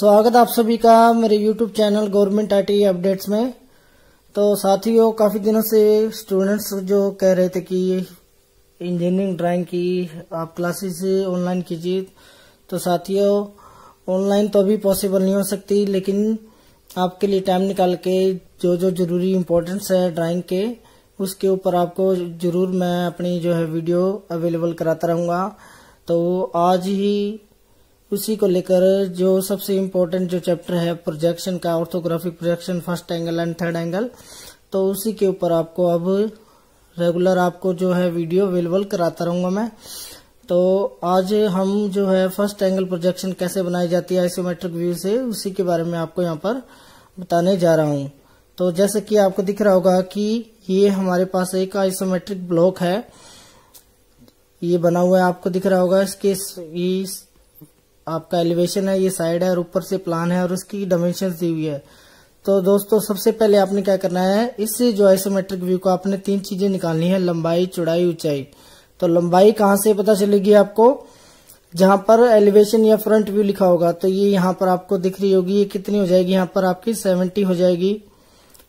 स्वागत आप सभी का मेरे YouTube channel government IT updates में। तो साथियों, काफी दिनों से स्टूडेंट्स जो कह रहे थे कि इंजीनियरिंग ड्राइंग की आप क्लासेस ऑनलाइन कीजिए। तो साथियों, ऑनलाइन तो अभी पॉसिबल नहीं हो सकती, लेकिन आपके लिए टाइम निकाल के जो जो जरूरी इम्पोर्टेंस है ड्राइंग के, उसके ऊपर आपको जरूर मैं अपनी जो है वीडियो अवेलेबल कराता रहूंगा। तो आज ही उसी को लेकर जो सबसे इम्पोर्टेंट जो चैप्टर है प्रोजेक्शन का, orthographic projection, first angle and third angle, तो उसी के ऊपर आपको अब रेगुलर आपको जो है वीडियो अवेलेबल कराता रहूंगा मैं। तो आज हम जो है फर्स्ट एंगल प्रोजेक्शन कैसे बनाई जाती है आइसोमेट्रिक व्यू से, उसी के बारे में आपको यहाँ पर बताने जा रहा हूँ। तो जैसे कि आपको दिख रहा होगा कि ये हमारे पास एक आइसोमेट्रिक ब्लॉक है, ये बना हुआ है, आपको दिख रहा होगा। इसके आपका एलिवेशन है, ये साइड है और ऊपर से प्लान है और उसकी डायमेंशंस दी हुई है। तो दोस्तों, सबसे पहले आपने क्या करना है, इससे जो आइसोमेट्रिक व्यू को आपने तीन चीजें निकालनी है, लंबाई, चौड़ाई, ऊंचाई। तो लंबाई कहाँ से पता चलेगी आपको, जहां पर एलिवेशन या फ्रंट व्यू लिखा होगा, तो ये यहाँ पर आपको दिख रही होगी, ये कितनी हो जाएगी, यहाँ पर आपकी 70 हो जाएगी।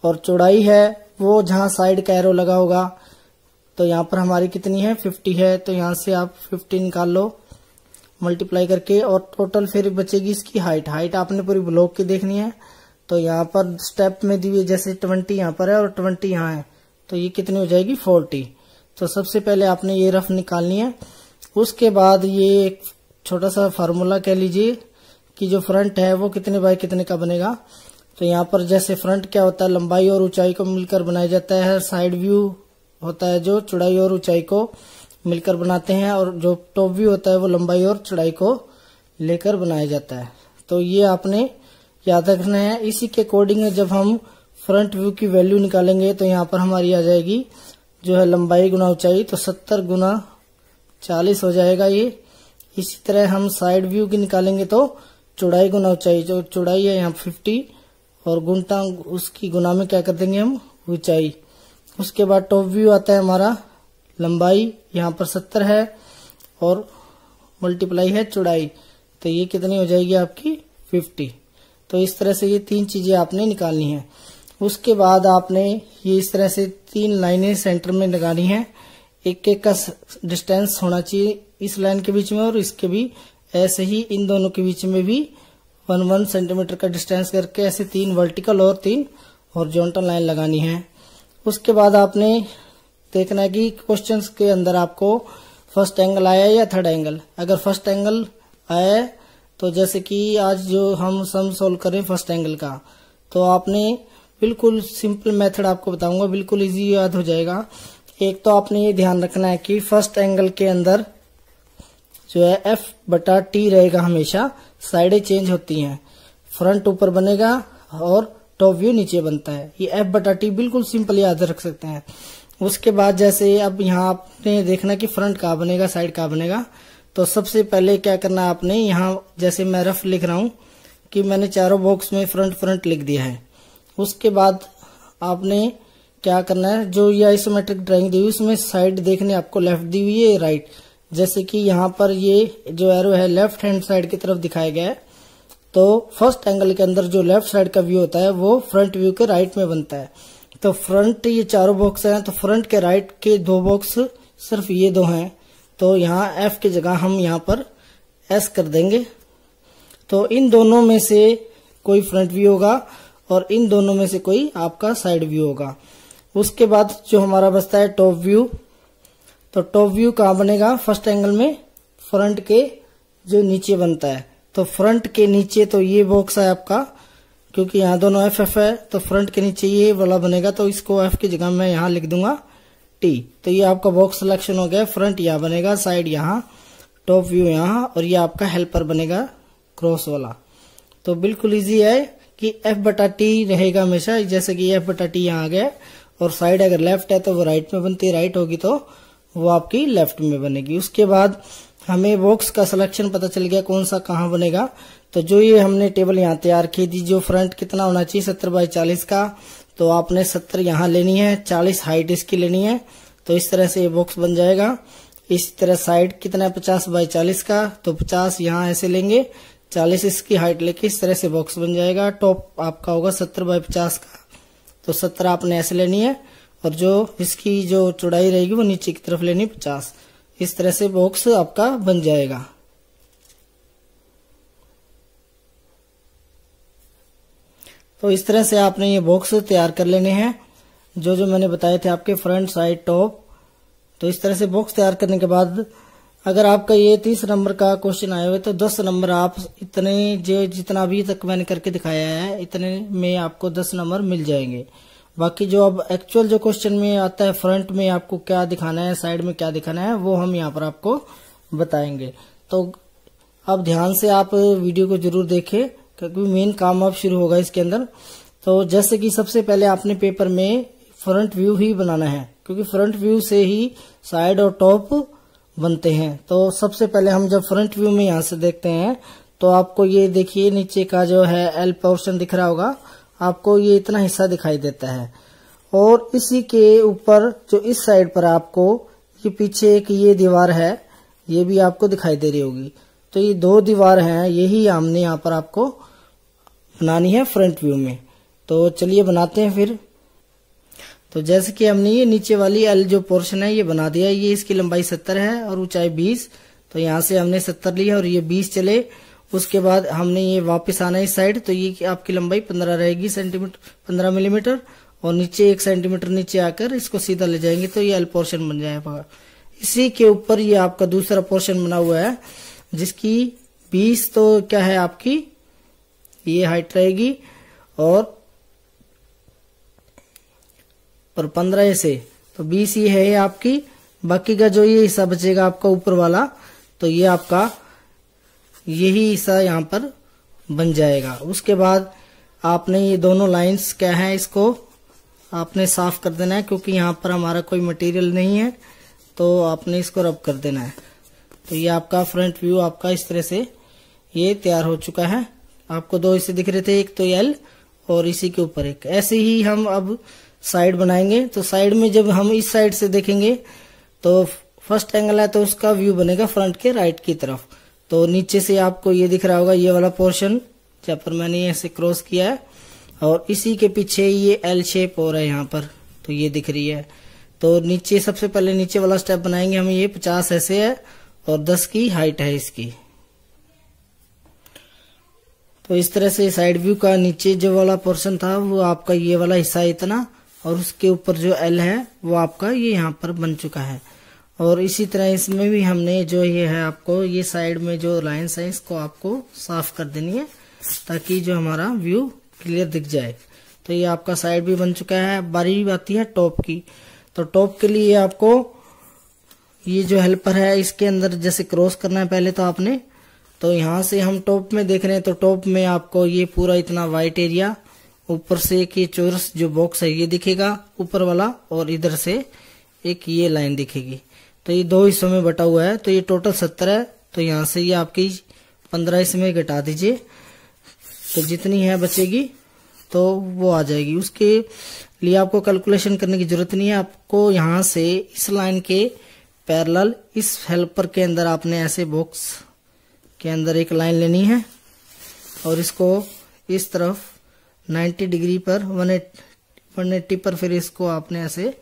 और चौड़ाई है वो जहां साइड का एरो लगा होगा, तो यहाँ पर हमारी कितनी है, 50 है। तो यहाँ से आप 50 निकाल लो मल्टीप्लाई करके, और टोटल फिर बचेगी इसकी हाइट। हाइट आपने पूरी ब्लॉक की देखनी है। तो यहाँ पर स्टेप में दी हुई, जैसे 20 यहाँ पर है और 20 यहाँ है, तो ये कितनी हो जाएगी, 40। तो सबसे पहले आपने ये रफ निकालनी है। उसके बाद ये एक छोटा सा फार्मूला कह लीजिए कि जो फ्रंट है वो कितने बाय कितने का बनेगा। तो यहाँ पर जैसे फ्रंट क्या होता है, लंबाई और ऊंचाई को मिलकर बनाया जाता है। साइड व्यू होता है जो चौड़ाई और ऊंचाई को मिलकर बनाते हैं, और जो टॉप व्यू होता है वो लंबाई और चौड़ाई को लेकर बनाया जाता है। तो ये आपने याद रखना है। इसी के अकॉर्डिंग जब हम फ्रंट व्यू की वैल्यू निकालेंगे तो यहाँ पर हमारी आ जाएगी जो है लंबाई गुना ऊंचाई, तो 70 गुना 40 हो जाएगा ये। इसी तरह हम साइड व्यू की निकालेंगे तो चौड़ाई गुना ऊंचाई, जो चौड़ाई है यहाँ 50 और गुणा उसकी गुना में क्या कर देंगे हम, ऊंचाई। उसके बाद टॉप व्यू आता है हमारा, लंबाई यहाँ पर 70 है और मल्टीप्लाई है चौड़ाई, तो ये कितनी हो जाएगी आपकी 50। तो इस तरह से ये तीन चीजें आपने निकालनी है। उसके बाद आपने ये इस तरह से तीन लाइनें सेंटर में लगानी है, एक एक का डिस्टेंस होना चाहिए इस लाइन के बीच में और इसके भी, ऐसे ही इन दोनों के बीच में भी 1-1 सेंटीमीटर का डिस्टेंस करके ऐसे 3 वर्टिकल और 3 हॉरिजॉन्टल लाइन लगानी है। उसके बाद आपने देखना है कि क्वेश्चंस के अंदर आपको फर्स्ट एंगल आया या थर्ड एंगल। अगर फर्स्ट एंगल आया है, तो जैसे कि आज जो हम सम सोल्व करें फर्स्ट एंगल का, तो आपने बिल्कुल सिंपल मेथड आपको बताऊंगा, बिल्कुल इजी याद हो जाएगा। एक तो आपने ये ध्यान रखना है कि फर्स्ट एंगल के अंदर जो है F/T रहेगा, हमेशा साइडें चेंज होती हैं, फ्रंट ऊपर बनेगा और टॉप व्यू नीचे बनता है। ये F/T बिल्कुल सिंपल याद रख सकते हैं। उसके बाद जैसे अब यहाँ आपने देखना कि फ्रंट कहाँ बनेगा, साइड कहाँ बनेगा। तो सबसे पहले क्या करना है आपने, यहाँ जैसे मैं रफ लिख रहा हूँ कि मैंने चारों बॉक्स में फ्रंट लिख दिया है। उसके बाद आपने क्या करना है, जो ये आइसोमेट्रिक ड्राइंग दी हुई उसमें साइड देखने आपको लेफ्ट दी हुई है, राइट। जैसे कि यहाँ पर ये जो एरो है लेफ्ट हैंड साइड की तरफ दिखाया गया है, तो फर्स्ट एंगल के अंदर जो लेफ्ट साइड का व्यू होता है वो फ्रंट व्यू के राइट में बनता है। तो फ्रंट ये चारों बॉक्स हैं, तो फ्रंट के राइट के 2 बॉक्स सिर्फ ये 2 हैं, तो यहाँ F की जगह हम यहाँ पर S कर देंगे। तो इन दोनों में से कोई फ्रंट व्यू होगा और इन दोनों में से कोई आपका साइड व्यू होगा। उसके बाद जो हमारा बचता है टॉप व्यू, तो टॉप व्यू कहाँ बनेगा, फर्स्ट एंगल में फ्रंट के जो नीचे बनता है। तो फ्रंट के नीचे तो ये बॉक्स है आपका, क्योंकि यहाँ दोनों FF है, तो फ्रंट के नीचे ये वाला बनेगा, तो इसको F की जगह मैं यहाँ लिख दूंगा T। तो ये आपका बॉक्स सिलेक्शन हो गया। फ्रंट यहाँ बनेगा, साइड यहाँ, टॉप व्यू यहाँ, और ये आपका हेल्पर बनेगा क्रॉस वाला। तो बिल्कुल इजी है कि F/T रहेगा हमेशा, जैसे कि F/T यहाँ आ गया, और साइड अगर लेफ्ट है तो वो राइट में बनती है, राइट होगी तो वो आपकी लेफ्ट में बनेगी। उसके बाद हमें बॉक्स का सिलेक्शन पता चल गया कौन सा कहाँ बनेगा। तो जो ये हमने टेबल यहाँ तैयार की थी, जो फ्रंट कितना होना चाहिए 70/40 का, तो आपने 70 यहाँ लेनी है, 40 हाइट इसकी लेनी है, तो इस तरह से ये बॉक्स बन जाएगा। इसी तरह साइड कितना है 50/40 का, तो 50 यहाँ ऐसे लेंगे, 40 इसकी हाइट लेके इस तरह से बॉक्स बन जाएगा। टॉप आपका होगा 70 बाय 50 का, तो 70 आपने ऐसे लेनी है और जो इसकी जो चौड़ाई रहेगी वो नीचे की तरफ लेनी 50। इस तरह से बॉक्स आपका बन जाएगा। तो इस तरह से आपने ये बॉक्स तैयार कर लेने हैं, जो मैंने बताए थे आपके फ्रंट साइड टॉप। तो इस तरह से बॉक्स तैयार करने के बाद अगर आपका ये 30 नंबर का क्वेश्चन आया हुआ है तो 10 नंबर आप इतने जो जितना अभी तक मैंने करके दिखाया है इतने में आपको 10 नंबर मिल जाएंगे। बाकी जो अब एक्चुअल जो क्वेश्चन में आता है फ्रंट में आपको क्या दिखाना है, साइड में क्या दिखाना है, वो हम यहाँ पर आपको बताएंगे। तो अब ध्यान से आप वीडियो को जरूर देखें क्योंकि मेन काम अब शुरू होगा इसके अंदर। तो जैसे कि सबसे पहले आपने पेपर में फ्रंट व्यू ही बनाना है क्योंकि फ्रंट व्यू से ही साइड और टॉप बनते हैं। तो सबसे पहले हम जब फ्रंट व्यू में यहाँ से देखते हैं तो आपको ये देखिए नीचे का जो है एल पोर्शन दिख रहा होगा, आपको ये इतना हिस्सा दिखाई देता है। और इसी के ऊपर जो इस साइड पर आपको ये पीछे एक ये दीवार है, ये भी आपको दिखाई दे रही होगी। तो ये 2 दीवार हैं, यही हमने यहाँ पर आपको बनानी है फ्रंट व्यू में। तो चलिए बनाते हैं फिर। तो जैसे कि हमने ये नीचे वाली एल जो पोर्शन है ये बना दिया। ये इसकी लंबाई 70 है और ऊंचाई 20। तो यहाँ से हमने 70 लिया और ये 20 चले। उसके बाद हमने ये वापस आना है इस साइड, तो ये आपकी लंबाई 15 रहेगी सेंटीमीटर, 15 मिलीमीटर। और नीचे 1 सेंटीमीटर नीचे आकर इसको सीधा ले जाएंगे तो ये एल पोर्शन बन जाएगा। इसी के ऊपर ये आपका दूसरा पोर्शन बना हुआ है जिसकी 20 तो क्या है आपकी ये हाइट रहेगी और 15 से तो 20 ये है आपकी। बाकी का जो ये हिस्सा बचेगा आपका ऊपर वाला, तो ये आपका यही हिस्सा यहाँ पर बन जाएगा। उसके बाद आपने ये दोनों लाइंस क्या है इसको आपने साफ कर देना है क्योंकि यहाँ पर हमारा कोई मटेरियल नहीं है, तो आपने इसको रब कर देना है। तो ये आपका फ्रंट व्यू आपका इस तरह से ये तैयार हो चुका है। आपको 2 हिस्से दिख रहे थे, एक तो एल और इसी के ऊपर एक। ऐसे ही हम अब साइड बनाएंगे। तो साइड में जब हम इस साइड से देखेंगे तो फर्स्ट एंगल है तो उसका व्यू बनेगा फ्रंट के राइट की तरफ। तो नीचे से आपको ये दिख रहा होगा ये वाला पोर्शन जहाँ पर मैंने ऐसे क्रॉस किया है और इसी के पीछे ये एल शेप हो रहा है यहाँ पर, तो ये दिख रही है। तो नीचे सबसे पहले नीचे वाला स्टेप बनाएंगे हम। ये 50 ऐसे है और 10 की हाइट है इसकी। तो इस तरह से साइड व्यू का नीचे जो वाला पोर्शन था वो आपका ये वाला हिस्सा इतना और उसके ऊपर जो एल है वो आपका ये यहाँ पर बन चुका है। और इसी तरह इसमें भी हमने जो ये है आपको ये साइड में जो लाइंस है इसको आपको साफ कर देनी है ताकि जो हमारा व्यू क्लियर दिख जाए। तो ये आपका साइड भी बन चुका है। बारी आती है टॉप की। तो टॉप के लिए आपको ये जो हेल्पर है इसके अंदर जैसे क्रॉस करना है पहले तो आपने। तो यहाँ से हम टॉप में देख रहे हैं तो टॉप में आपको ये पूरा इतना वाइट एरिया, ऊपर से एक ये चौरस जो बॉक्स है ये दिखेगा ऊपर वाला और इधर से एक ये लाइन दिखेगी। तो ये 2 हिस्सों में बटा हुआ है। तो ये टोटल 70 है। तो यहाँ से ये आपकी 15 इसमें घटा दीजिए तो जितनी है बचेगी तो वो आ जाएगी। उसके लिए आपको कैलकुलेशन करने की जरूरत नहीं है। आपको यहाँ से इस लाइन के पैरेलल इस हेल्पर के अंदर आपने ऐसे बॉक्स के अंदर एक लाइन लेनी है और इसको इस तरफ 90 डिग्री पर 180 पर फिर इसको आपने ऐसे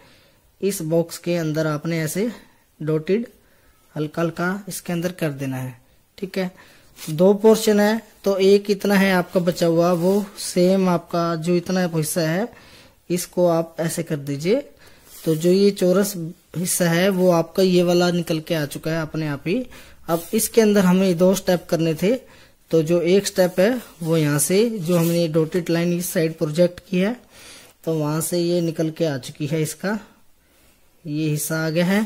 इस बॉक्स के अंदर आपने ऐसे डॉटेड हल्का हल्का इसके अंदर कर देना है। ठीक है। 2 पोर्शन है तो एक इतना है आपका बचा हुआ, वो सेम आपका जो इतना हिस्सा है इसको आप ऐसे कर दीजिए। तो जो ये चौरस हिस्सा है वो आपका ये वाला निकल के आ चुका है अपने आप ही। अब इसके अंदर हमें 2 स्टेप करने थे। तो जो एक स्टेप है वो यहाँ से जो हमने डॉटेड लाइन इस साइड प्रोजेक्ट की है तो वहां से ये निकल के आ चुकी है। इसका ये हिस्सा आ गया है।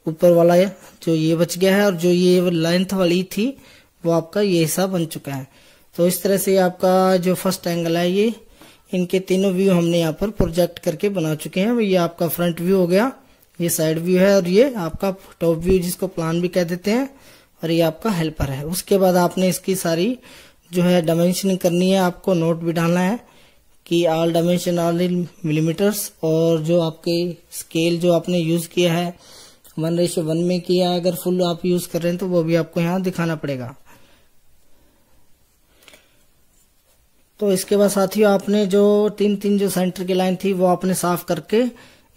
ऊपर वाला जो ये बच गया है और जो ये लेंथ वाली थी वो आपका ये हिस्सा बन चुका है। तो इस तरह से आपका जो फर्स्ट एंगल है ये इनके तीनों व्यू हमने यहाँ पर प्रोजेक्ट करके बना चुके हैं। ये आपका फ्रंट व्यू हो गया, ये साइड व्यू है और ये आपका टॉप व्यू जिसको प्लान भी कह देते हैं और ये आपका हेल्पर है। उसके बाद आपने इसकी सारी जो है डायमेंशनिंग करनी है। आपको नोट भी डालना है कि ऑल डायमेंशन ऑल मिलीमीटर्स और जो आपके स्केल जो आपने यूज किया है 1:1 में किया है। अगर फुल आप यूज कर रहे हैं तो वो भी आपको यहाँ दिखाना पड़ेगा। तो इसके बाद साथियों आपने जो तीन जो सेंटर की लाइन थी वो आपने साफ करके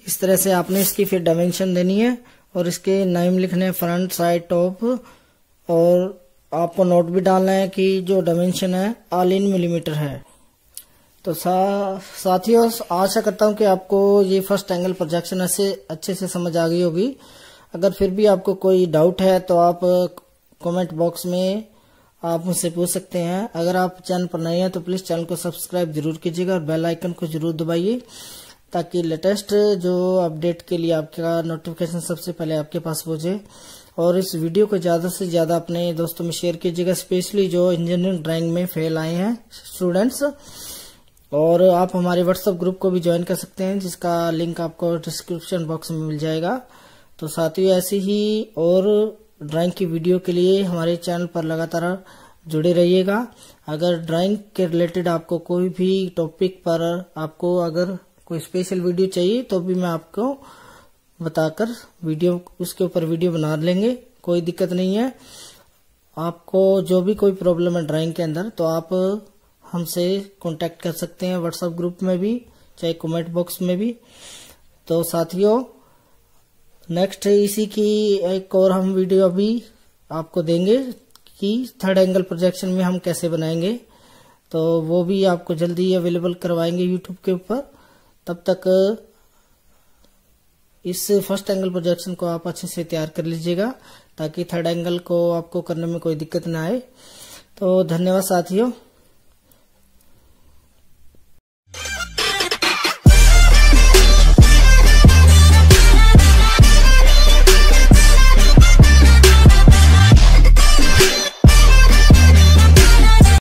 इस तरह से आपने इसकी फिर डायमेंशन देनी है और इसके नाम लिखने फ्रंट साइड टॉप, और आपको नोट भी डालना है कि जो डायमेंशन है ऑल इन मिलीमीटर है। तो साथियों आशा करता हूं कि आपको ये फर्स्ट एंगल प्रोजेक्शन ऐसे अच्छे से समझ आ गई होगी। अगर फिर भी आपको कोई डाउट है तो आप कमेंट बॉक्स में आप मुझसे पूछ सकते हैं। अगर आप चैनल पर नए हैं तो प्लीज चैनल को सब्सक्राइब जरूर कीजिएगा और बेल आइकन को जरूर दबाइए ताकि लेटेस्ट जो अपडेट के लिए आपका नोटिफिकेशन सबसे पहले आपके पास पहुंचे। और इस वीडियो को ज्यादा से ज्यादा अपने दोस्तों में शेयर कीजिएगा, स्पेशली जो इंजीनियरिंग ड्राइंग में फेल आए हैं स्टूडेंट्स। और आप हमारे व्हाट्सएप ग्रुप को भी ज्वाइन कर सकते हैं जिसका लिंक आपको डिस्क्रिप्शन बॉक्स में मिल जाएगा। तो साथियों ऐसी ही और ड्राइंग की वीडियो के लिए हमारे चैनल पर लगातार जुड़े रहिएगा। अगर ड्राइंग के रिलेटेड आपको कोई भी टॉपिक पर आपको अगर कोई स्पेशल वीडियो चाहिए तो भी मैं आपको बताकर वीडियो उसके ऊपर वीडियो बना लेंगे, कोई दिक्कत नहीं है। आपको जो भी कोई प्रॉब्लम है ड्राइंग के अंदर तो आप हमसे कांटेक्ट कर सकते हैं व्हाट्सएप ग्रुप में भी, चाहे कमेंट बॉक्स में भी। तो साथियों नेक्स्ट इसी की एक और हम वीडियो अभी आपको देंगे कि थर्ड एंगल प्रोजेक्शन में हम कैसे बनाएंगे, तो वो भी आपको जल्दी अवेलेबल करवाएंगे यूट्यूब के ऊपर। तब तक इस फर्स्ट एंगल प्रोजेक्शन को आप अच्छे से तैयार कर लीजिएगा ताकि थर्ड एंगल को आपको करने में कोई दिक्कत ना आए। तो धन्यवाद साथियों।